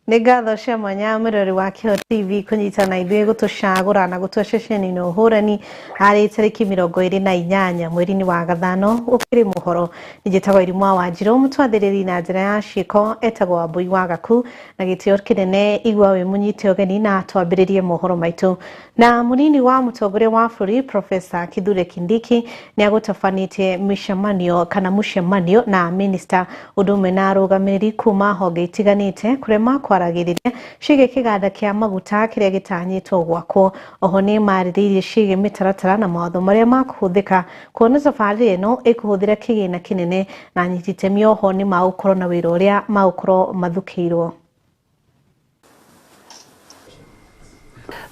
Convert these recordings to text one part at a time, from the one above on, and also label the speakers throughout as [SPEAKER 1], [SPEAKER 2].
[SPEAKER 1] Nĩngatho cia mwanya mũrori wa kiheotv kũnyitana ithuĩ gũtũcagũra na gũtua ceceni-inĩ ũhũrani harĩ tarĩki 28 mweri-inĩ wa gatano ũkĩrĩ mũhoro. Njĩtagwo Wairimu wa Wanjiru, mũtwathĩrĩri na njĩra ya ciĩko etagwo Wambui wa Gaku, na gĩtĩo kĩnene igua wĩ mũnyite ũgeni na twambĩrĩrie mohoro maitũ. Na mũnini wa mũtongoria wa bũrũri Profesa Kithure Kindiki nĩagũtabanĩtie mũcemanio na minista ũndũ ũmwe na arũgamĩrĩri kuma honge itiganĩte kũrĩa kwaragĩrĩria ciĩgiĩ kĩganda kĩa maguta kĩrĩa gĩtanyĩtwo gwakwo. Oho nĩ marĩrĩirie ciĩgiĩ mĩtaratara na mawatho marĩa makũhũthĩka kuona thabarĩ ĩno ĩkũhũthĩra kĩgĩna kĩnene, na anyiti itemi oho nĩ magũkorwo na wĩra ũrĩa magũkorwo mathukĩirwo.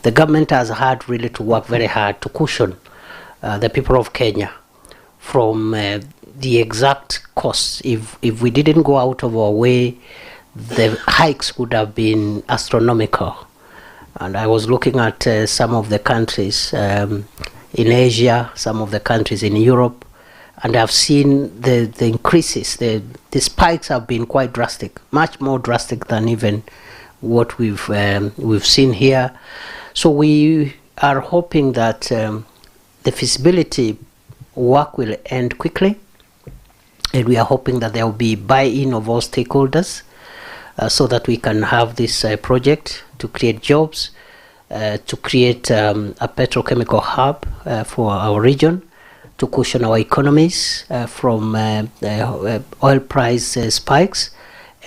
[SPEAKER 2] The government has had really to work very hard to cushion the people of Kenya from the exact costs. If we didn't go out of our way, the hikes would have been astronomical. And I was looking at some of the countries in Asia, some of the countries in Europe, and I've seen the increases. The spikes have been quite drastic, much more drastic than even what we've seen here. So we are hoping that the feasibility work will end quickly, and we are hoping that there will be buy-in of all stakeholders so that we can have this project to create jobs, to create a petrochemical hub for our region, to cushion our economies from oil price spikes,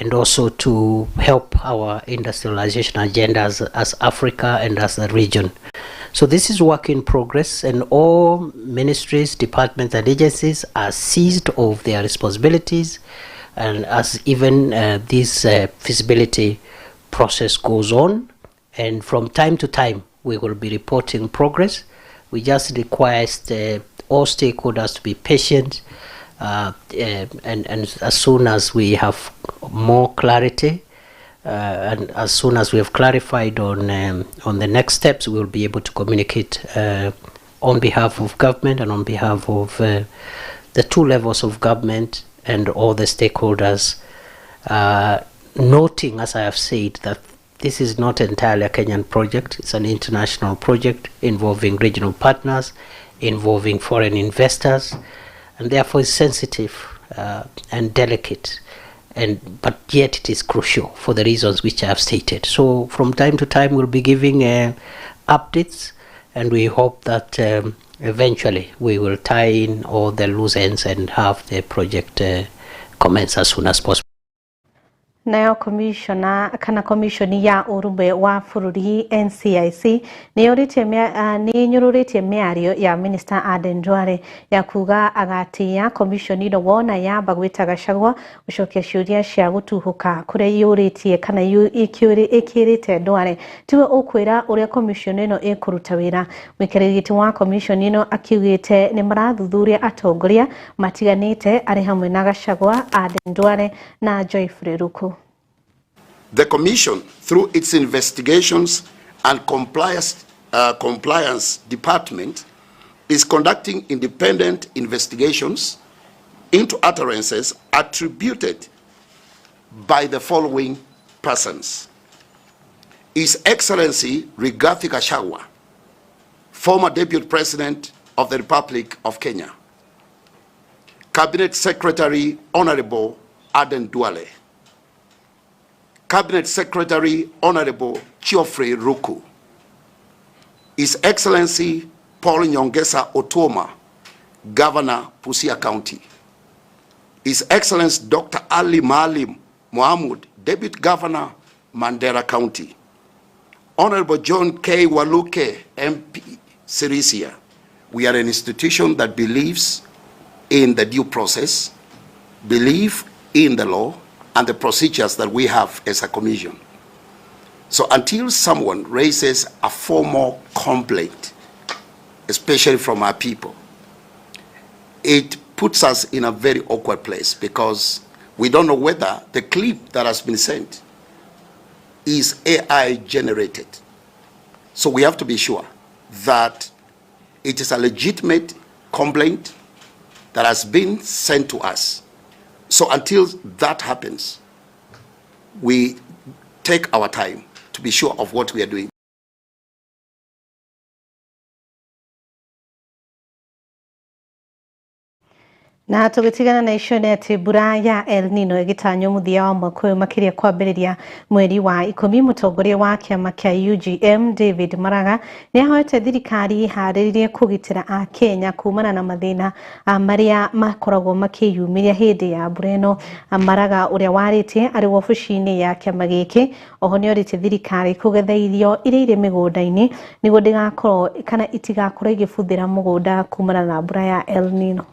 [SPEAKER 2] and also to help our industrialization agenda as Africa and as a region. So this is work in progress, and all ministries, departments and agencies are seized of their responsibilities, and as even this feasibility process goes on, and from time to time we will be reporting progress. We just request all stakeholders to be patient, and as soon as we have more clarity and as soon as we have clarified on the next steps, we will be able to communicate on behalf of government and on behalf of the two levels of government and all the stakeholders, noting, as I have said, that this is not entirely a Kenyan project. It's an international project involving regional partners, involving foreign investors, and therefore is sensitive and delicate, but yet it is crucial for the reasons which I have stated. So from time to time we'll be giving updates, and we hope that eventually we will tie in all the loose ends and have the project commence as soon as possible.
[SPEAKER 1] Nayo komishoni ya ũrũmwe wa bũrũri NCIC nĩnyũrũrĩtie mĩario ya Minister Aden Duale ya kuga agatia komishoni ĩno wona yamba gwĩta Gachagua gũcokia ciũria cia gũtuhũka kũrĩa yũrĩtie kana ĩkĩrĩte Duale tiwe ũkwĩra ũrĩa komishoni ĩno ĩkũruta wĩra. Mũikarĩri gĩtĩ wa komishoni ĩno akiugĩte nĩ marathuthuria atongoria matiganĩte arĩ hamwe na Gachagua, Aden Duale na Joyfrey Ruku.
[SPEAKER 3] The Commission, through its investigations and compliance department, is conducting independent investigations into utterances attributed by the following persons: His Excellency Rigathi Gachagua, former Deputy President of the Republic of Kenya; Cabinet Secretary Honorable Aden Duale; Cabinet Secretary Honorable Geoffrey Ruku; His Excellency Paul Nyongesa Otuoma, Governor, Busia County; His Excellency Dr. Ali Maalim Mohamud, Deputy Governor, Mandera County; Honorable John K. Waluke, MP, Sirisia. We are an institution that believes in the due process, believe in the law, and the procedures that we have as a commission. So until someone raises a formal complaint, especially from our people, it puts us in a very awkward place, because we don't know whether the clip that has been sent is AI generated. So we have to be sure that it is a legitimate complaint that has been sent to us. So until that happens, we take our time to be sure of what we are doing.
[SPEAKER 1] Na tugitigana na icio ni ati mbura ya El Nino igitanyo muthia wa mwaka uyu makiria kwambiriria mweri wa 10. Mutongoria wa kiama kia UGM David Maraga ni ahoete thirikari hariririe kugitira a Kenya kumana na mathina maria makoragwo makiyumiria hindi ya mbura ino. Maraga uria waritie ari wobici-ini ya kiama giki oho ni orite thirikari kugetha irio iria iri migunda-ini niguo ndigakorwo kana itigakorwo igibuthira mugunda kumana na mbura ya El Nino.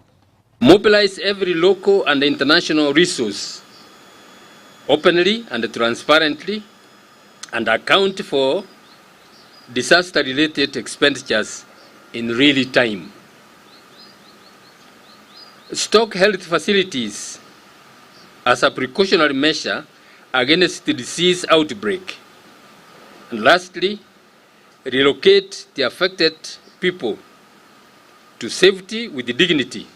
[SPEAKER 4] Mobilize every local and international resource openly and transparently and account for disaster-related expenditures in real time. Stock health facilities as a precautionary measure against the disease outbreak. And lastly, relocate the affected people to safety with dignity.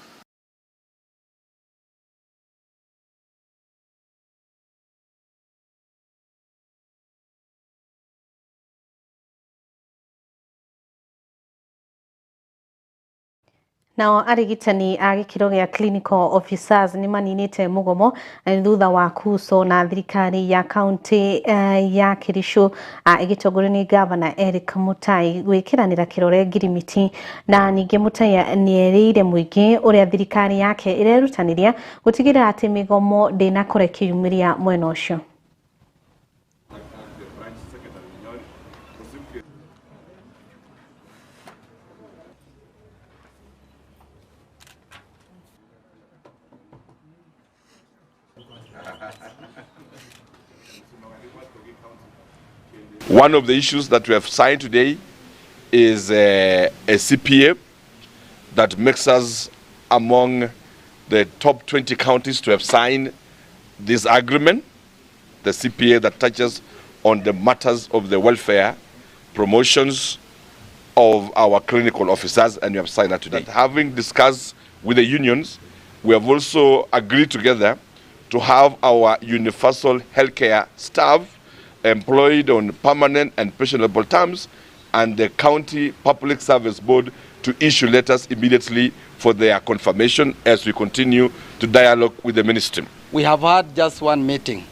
[SPEAKER 1] Nao arigitani a gikiro gia clinical officers ni maninite mugomo thutha wa kuso na thirikari ya county ya Kirisho igitongorio ni governor Eric Mutai gwikiranira kirore ngirimiti na ninge Mutai ni erire muingi uria thirikari yake irerutaniria gutigira ati migomo ndinakore kiyumiria mwena ucio.
[SPEAKER 5] One of the issues that we have signed today is a CPA that makes us among the top 20 counties to have signed this agreement, the CPA that touches on the matters of the welfare, promotions of our clinical officers, and we have signed that today. Having discussed with the unions, we have also agreed together to have our universal healthcare staff employed on permanent and pensionable terms, and the County Public Service Board to issue letters immediately for their confirmation as we continue to dialogue with the ministry.
[SPEAKER 6] We have had just one meeting,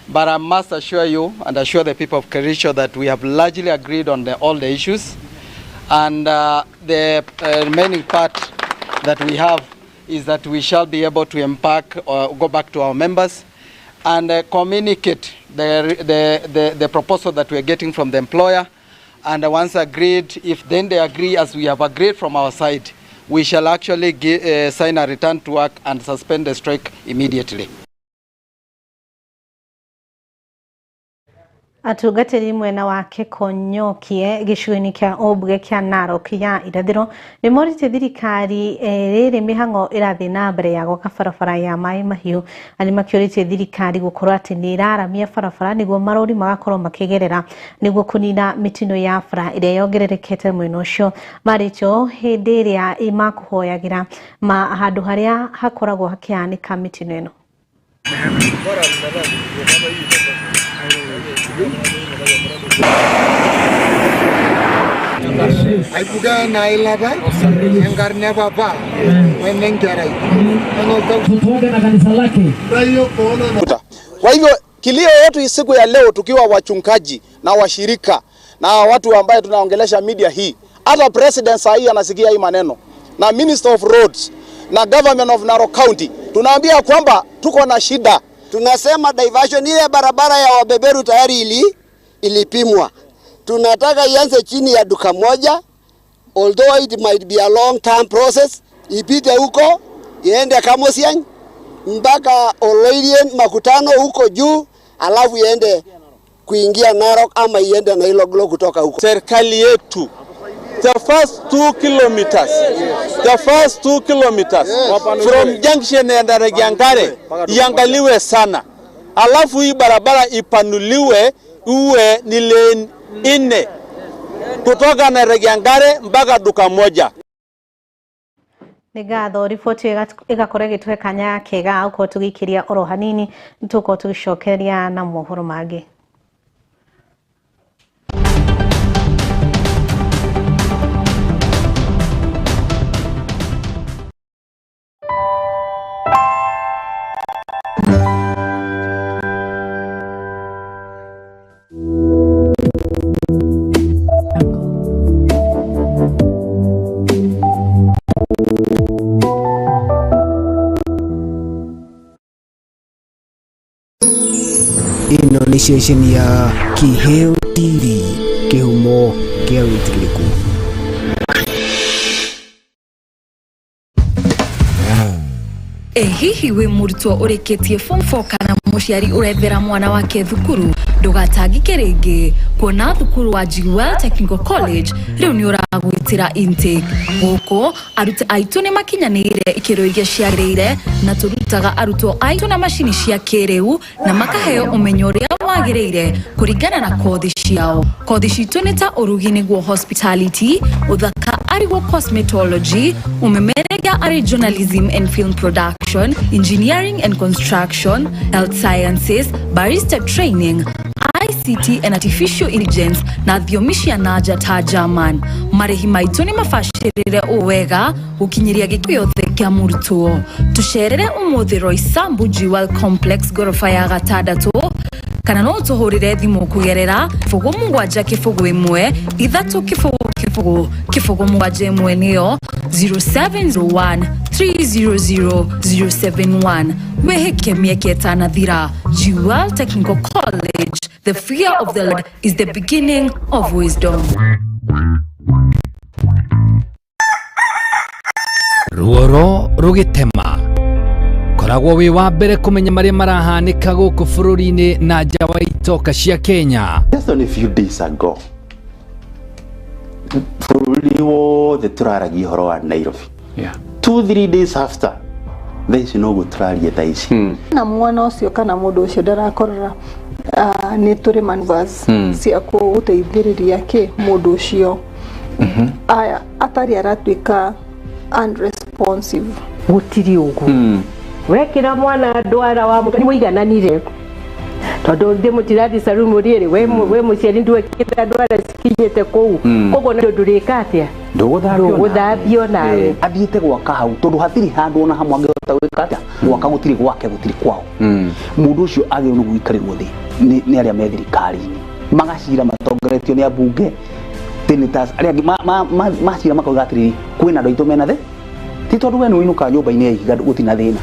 [SPEAKER 6] but I must assure you and assure the people of Kirisho that we have largely agreed on all the issues, and the remaining part that we have is that we shall be able to embark or go back to our members and communicate the proposal that we are getting from the employer, and once agreed, if then they agree as we have agreed from our side, we shall actually sign a return to work and suspend the strike immediately.
[SPEAKER 1] Atugatiri mwena wake Konyokie gicigo-ini kia obwe kia Narok ya irathiro ni morite thirikari riri mihango irathi na mbere ya gwaka barabara ya mai mahiu ani makiorite thirikari gukorwo ati ni iraramia barabara niguo marori magakorwo makigerera niguo kunina mitino ya bara iria yongererekete mwena ucio maricho hindi iria imakuhoyagira handu haria hakoragwo hakianika mitino ino.
[SPEAKER 7] I put na ilaba engarne baba wenengerai
[SPEAKER 8] kutoka kanisa lake.
[SPEAKER 9] Kwa hivyo kilio yetu siku ya leo tukiwa wachungaji na washirika na watu ambao tunaongelesha media hii, hata president saa hii anasikia hii maneno na Minister of Roads na Government of Narok County, tunaambia kwamba tuko na shida. Tunasema diversion ile barabara ya Wabeberu tayari ilipimwa. Tunataka ianze chini ya duka moja, although it might be a long term process, ipite huko, iende Kamosiang, mpaka Oloirien makutano huko juu, alafu iende kuingia Narok ama iende na Iloglo kutoka huko.
[SPEAKER 10] Serikali yetu, the first 2 kilometers from junction ya Ndaregiangare iangaliwe sana. Alafu hii barabara ipanuliwe uwe ni lane 4 kutoka Ndaregiangare mpaka duka moja.
[SPEAKER 1] Nigatho ripoti igakore gitwe kanya kega uko tugikiria oro hanini nituko tugicokeria na mohoro magi.
[SPEAKER 11] Ino ni station ya Kiheo TV, kihumo kia witikiliku.
[SPEAKER 12] Hihi we murutwo ureketie form 4 kana muciari urethera mwana wake thukuru ndugatangike ringi kuona thukuru wa Wanjiru Technical College riu ni uragwitira intake guko aruti aitu ni makinyanire ikiro iria ciagirire na turutaga arutwo aitu na mashini cia kiriu na makaheo umenyo uria wagirire kuringana na kothi ciao. Kothi citu ni ta urugi niguo hospitality, uthaka ariguo cosmetology, umemereria ari journalism and film production, engineering and construction, health sciences, barista training, ICT and artificial intelligence na thiomisha naja ta German. Marehi maitu ni mafashirire uwega ukinyiria gikuyothe kia murutwo. Tusherere umuthi Roysambu Jewel Complex gorofa ya gatandatu kana no tuhurire thimu kugerera kifogo mungwaja kifogo imwe ithatu kifogo mungwaja imwe niyo 0701 300 071. Weheke mieke etana thira. Jewel Technical College. The fear of the Lord is the beginning of wisdom.
[SPEAKER 13] Ruoro rugitema koragwo wi wa mbere kumenya maria marahanika guku bururi-ini na nja wa itoka cia Kenya.
[SPEAKER 14] Just only a few days ago, bururi wothe turaragia horo wa Nairobi. 2-3 days after, there is no guturaria taici.
[SPEAKER 15] Na mwana ucio kana mundu ucio ndarakorora ni turi manvas cia kuguteithiriria ki mundu ucio aya atari aratwika unresponsive
[SPEAKER 16] gutiri ugu wekira mwana ndwara wa muigananire tondu ndi mutiradi sarumu riri we muciari ndwekira ndwara cikinyite kou kogo na ndurikatia nduguthabio nawe
[SPEAKER 14] athiite gwaka hau tondu hatiri handu ona hamwe angihota gwika atia gwaka gutiri gwake gutiri kwao mundu ucio agire no gwikarirwo thi ni aria me thirikari-ini magacira matongoretio ni abunge tenitas aria macira makoiga atiri kwina ndo itu mena the ti tondu we nuinuka nyumba-ini ya ihiga gutina thina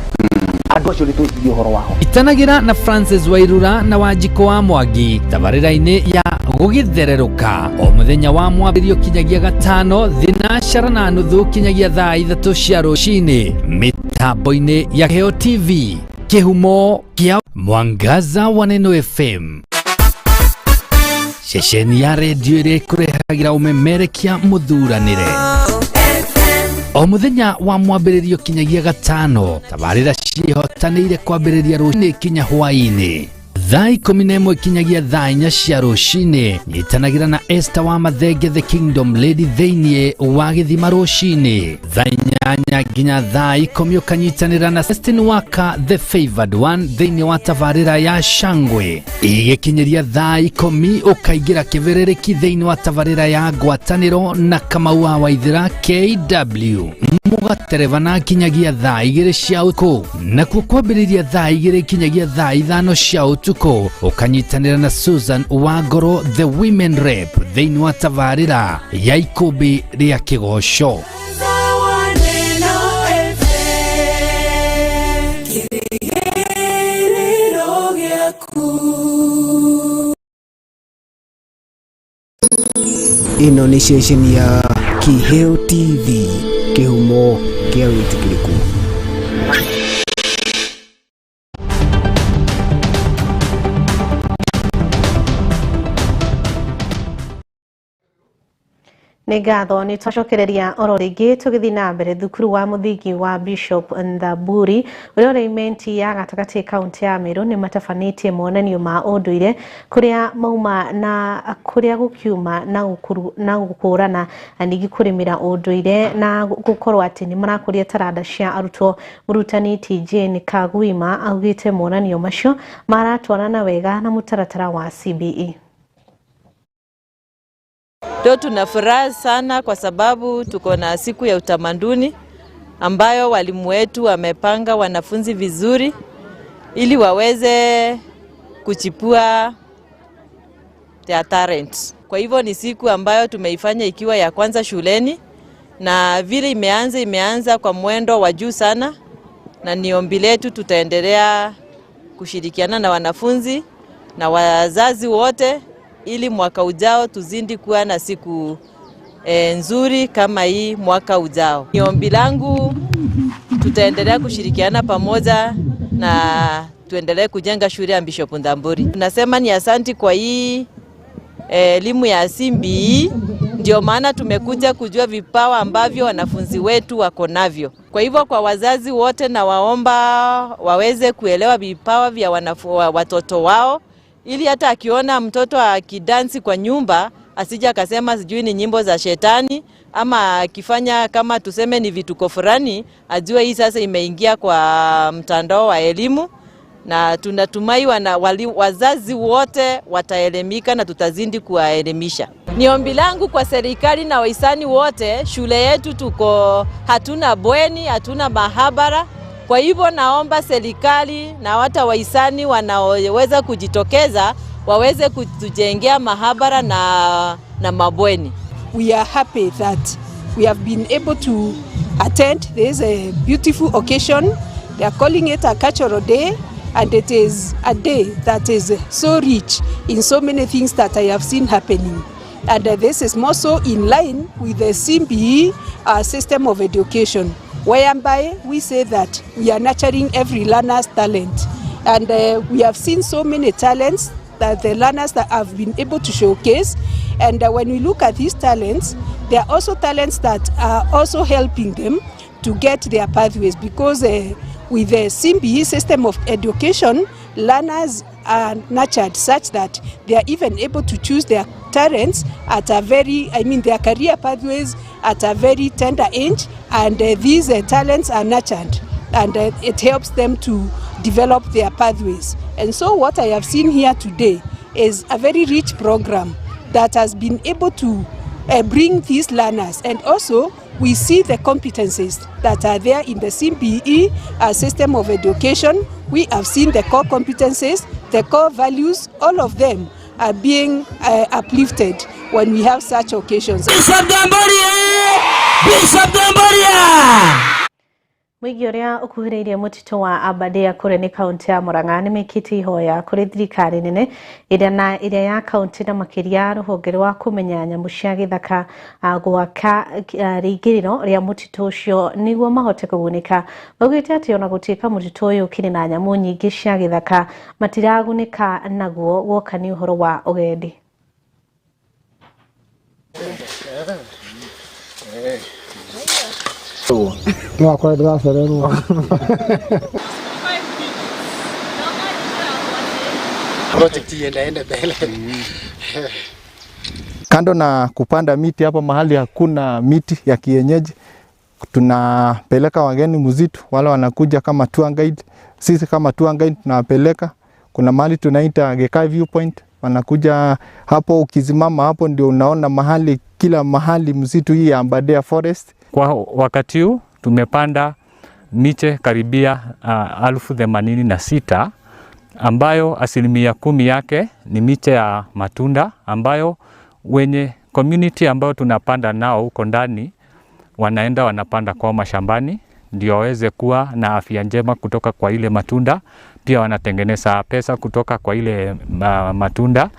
[SPEAKER 14] andu acio ritwicirie uhoro wao.
[SPEAKER 13] Itanagira na Francis Wairura na Wanjiko wa Mwangi tabarira-ini ya gugithereruka o muthenya wa mwambirio kinyagia gatano thinacara na nuthu kinyagia thaa 3 cia rucini mitambo-ini ya Kiheo TV, kihumo kia mwangaza wa Neno FM. Shesheni ya redio iri kurehagira umemerekia muthuranire o muthenya wa mwambiririo kinyagia gatano tabarira cihotanire kwambiriria rucini kinya hwaini thaa 11 kinyagia thaa 4 cia rucini nyitanagira na Esther wa Mathenge the Kingdom Lady theinie wa githima rucini thaa 8 nginya thaa 10 ukanyitanira na Justin Waka the Favored One theinie wa tabarira ya Shangwe igikinyiria thaa 10 ukaigira kiverereki theinie wa tabarira ya Ngwataniro na Kamau wa Waithira KW mugatereva na kinyagia thaa 2 cia utuku na kwambiriria thaa 2 kinyagia thaa 5 cia utuku ukanyitanira na Susan Wagoro the Women Rep theinie wa tabarira ya Ikumbi ria Kigosho.
[SPEAKER 11] Ino ni station ya Kiheo TV, kihumo kia witikiliku.
[SPEAKER 1] Nĩ ngatho nĩ twacokereria oro rĩngĩ tũgĩthiĩ na mbere thukuru wa mũthingi wa Bishop Ndamburi ũrĩa ũrĩ imenti ya gatagatĩ kaunti ya Meru nĩ matabanĩtie monanio ma ũndũire kũrĩa mauma na kũrĩa gũkiuma na gũkũrana ningĩ kũrĩmĩra ũndũire na gũkorwo atĩ nĩ marakũria taranda cia arutwo. Mũrutani TJ Kagwima augĩte monanio macio maratwarana wega na mũtaratara wa CBE.
[SPEAKER 17] Leo tuna furaha sana kwa sababu tuko na siku ya utamaduni ambayo walimu wetu wamepanga wanafunzi vizuri ili waweze kuchipua their talent. Kwa hivyo ni siku ambayo tumeifanya ikiwa ya kwanza shuleni na vile imeanza kwa mwendo wa juu sana, na ni ombi letu tutaendelea kushirikiana na wanafunzi na wazazi wote, ili mwaka ujao tuzindi kuwa na siku nzuri kama hii mwaka ujao. Ni ombi langu tutaendelea kushirikiana pamoja na tuendelee kujenga shule ya Bishop Ndamburi. Tunasema ni asanti kwa hii elimu ya CBE, ndio maana tumekuja kujua vipawa ambavyo wanafunzi wetu wako navyo. Kwa hivyo kwa wazazi wote na waomba waweze kuelewa vipawa vya watoto wao, ili hata akiona mtoto akidansi kwa nyumba asije akasema sijui ni nyimbo za shetani, ama akifanya kama tuseme ni vituko fulani, ajue hii sasa imeingia kwa mtandao wa elimu, na tunatumai wazazi wote wataelimika na tutazidi kuwaelimisha. Ni ombi langu kwa serikali na wahisani wote, shule yetu hatuna bweni, hatuna mahabara. Kwa hivyo naomba serikali na hata wahisani wanaoweza kujitokeza waweze kutujengea mahabara na mabweni.
[SPEAKER 18] We are happy that we have been able to attend this beautiful occasion. They are calling it a cultural day, and it is a day that is so rich in so many things that I have seen happening. And this is more so in line with the CBE system of education, whereby we say that we are nurturing every learner's talent. And we have seen so many talents that the learners that have been able to showcase. And when we look at these talents, there are also talents that are also helping them to get their pathways, because with the CBE system of education, learners are nurtured such that they are even able to choose their talents at a their career pathways at a very tender age, and these talents are nurtured, and it helps them to develop their pathways. And so what I have seen here today is a very rich program that has been able to bring these learners, and also we see the competencies that are there in the CBE system of education. We have seen the core competencies, the core values, all of them are being uplifted when we have such occasions.
[SPEAKER 1] Mwigi uria ukuhiriirie mutito wa Aberdare kure ni kaunti ya Murang'a ni mikiti ihoya kuri thirikari nene iria ya kaunti na makiria ruhonge rwa kumenya nyamu cia githaka gwaka ringiriro ria mutito ucio niguo mahote kugunika. Baugite ati ona gutika mutito uyu kiri na nyamu nyingi cia githaka matiragunika naguo woka ni uhoro wa ugendi.
[SPEAKER 7] No, kwa darasa leo.
[SPEAKER 6] Project iende mbele.
[SPEAKER 19] Kando na kupanda miti hapa mahali hakuna miti ya kienyeji, tunapeleka wageni msitu, wale wanakuja kama tour guide. Sisi kama tour guide tunawapeleka. Kuna mahali tunaita Gekai Viewpoint, wanakuja hapo, ukizimama hapo ndio unaona mahali, kila mahali msitu hii ya Aberdare Forest.
[SPEAKER 20] Kwa wakati huu tumepanda miche karibia 86,000 ambayo 10% yake ni miche ya matunda, ambayo wenye community ambayo tunapanda nao huko ndani wanaenda wanapanda kwa mashambani ndio waweze kuwa na afya njema kutoka kwa ile matunda. Pia wanatengeneza pesa kutoka kwa ile matunda,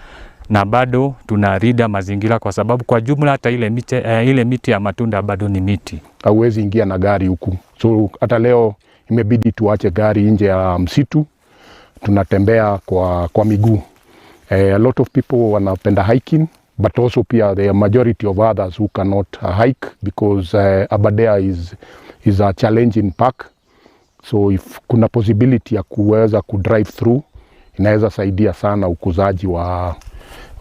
[SPEAKER 20] na bado tunarida mazingira, kwa sababu kwa jumla hata ile miti ya matunda bado ni miti.
[SPEAKER 21] Hauwezi ingia na gari huku, so hata leo imebidi tuache gari nje ya msitu, tunatembea kwa miguu. A lot of people wanapenda hiking, but also pia the majority of others who cannot hike because Aberdare is a challenging park. So if kuna possibility ya kuweza kudrive through, inaweza saidia sana ukuzaji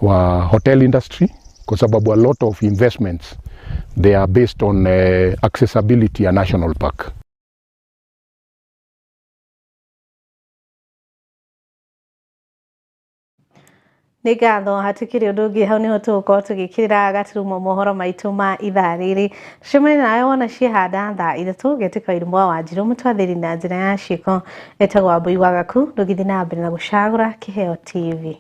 [SPEAKER 21] wa hotel industry, kwa sababu a lot of investments they are based on accessibility ya national park.
[SPEAKER 1] Nĩ ngatho hatikĩrĩ ũndũ ũngĩ, hau nĩho tũgũkorwo tũgĩkĩrĩra gaturumo mohoro maitũ ma ithaa rĩrĩ. Tũcemanie nawe wona ciahanda thaa 3 gĩtĩka Wairimu wa Wanjiru mũtwathĩri na njĩra ya ciĩko etagwo Wambui Wagaku. Ndũgĩthiĩ na mbere na gũcagũra Kiheo TV.